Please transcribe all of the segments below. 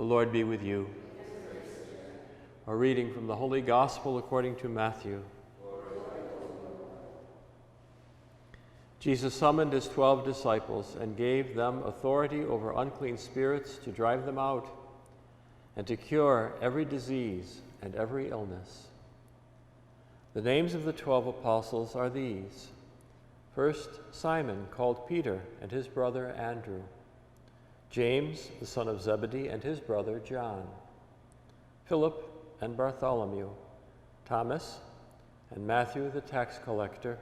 The Lord be with you. A reading from the Holy Gospel according to Matthew. Jesus summoned his 12 disciples and gave them authority over unclean spirits to drive them out and to cure every disease and every illness. The names of the 12 apostles are these. First, Simon, called Peter, and his brother Andrew. James, the son of Zebedee, and his brother John. Philip and Bartholomew. Thomas and Matthew the tax collector.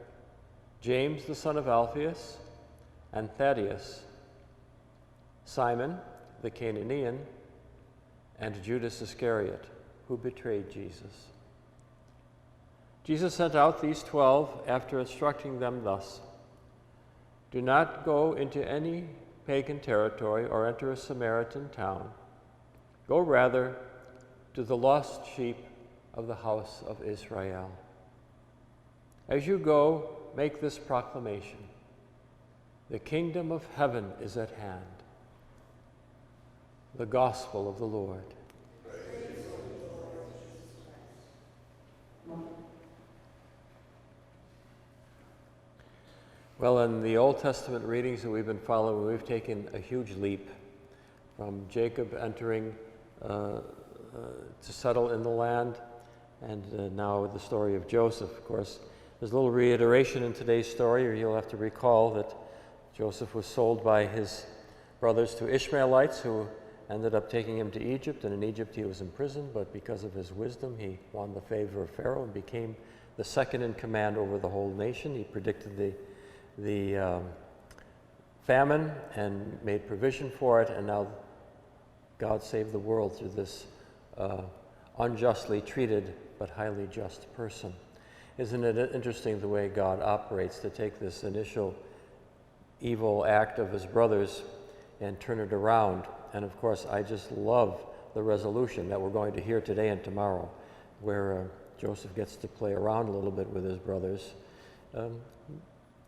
James, the son of Alphaeus, and Thaddeus. Simon, the Canaanian, and Judas Iscariot, who betrayed Jesus. Jesus sent out these 12 after instructing them thus: "Do not go into any pagan territory or enter a Samaritan town. Go rather to the lost sheep of the house of Israel. As you go, make this proclamation: the kingdom of heaven is at hand." The Gospel of the Lord. Well, in the Old Testament readings that we've been following, we've taken a huge leap from Jacob entering to settle in the land, and now the story of Joseph. Of course, there's a little reiteration in today's story, or you'll have to recall that Joseph was sold by his brothers to Ishmaelites, who ended up taking him to Egypt, and in Egypt he was imprisoned, but because of his wisdom, he won the favor of Pharaoh and became the second in command over the whole nation. He predicted the famine and made provision for it, and now God saved the world through this unjustly treated but highly just person. Isn't it interesting the way God operates, to take this initial evil act of his brothers and turn it around? And of course, I just love the resolution that we're going to hear today and tomorrow, where Joseph gets to play around a little bit with his brothers.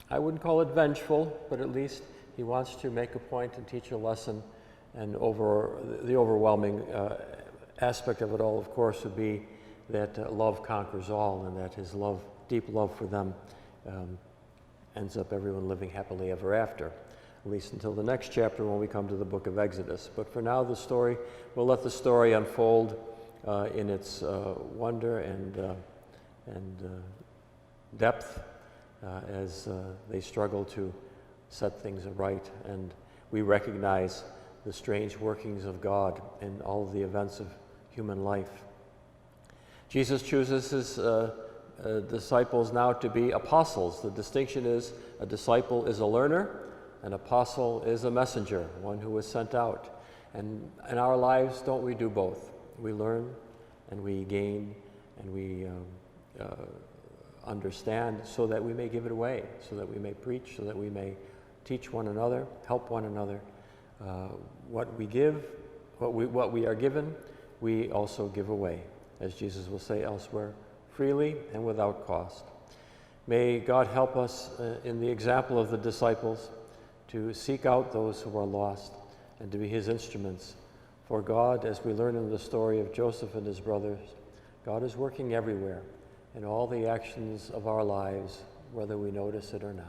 I wouldn't call it vengeful, but at least he wants to make a point and teach a lesson. And the overwhelming aspect of it all, of course, would be that love conquers all, and that his love, deep love for them, ends up everyone living happily ever after, at least until the next chapter when we come to the book of Exodus. But for now, we'll let the story unfold in its wonder and depth as they struggle to set things right, and we recognize the strange workings of God in all of the events of human life. Jesus chooses his disciples now to be apostles. The distinction is a disciple is a learner, an apostle is a messenger, one who is sent out. And in our lives, don't we do both? We learn and we gain and we understand so that we may give it away, so that we may preach, so that we may teach one another, help one another. What we are given, we also give away, as Jesus will say elsewhere, freely and without cost. May God help us in the example of the disciples to seek out those who are lost and to be his instruments. For God, as we learn in the story of Joseph and his brothers, God is working everywhere in all the actions of our lives, whether we notice it or not.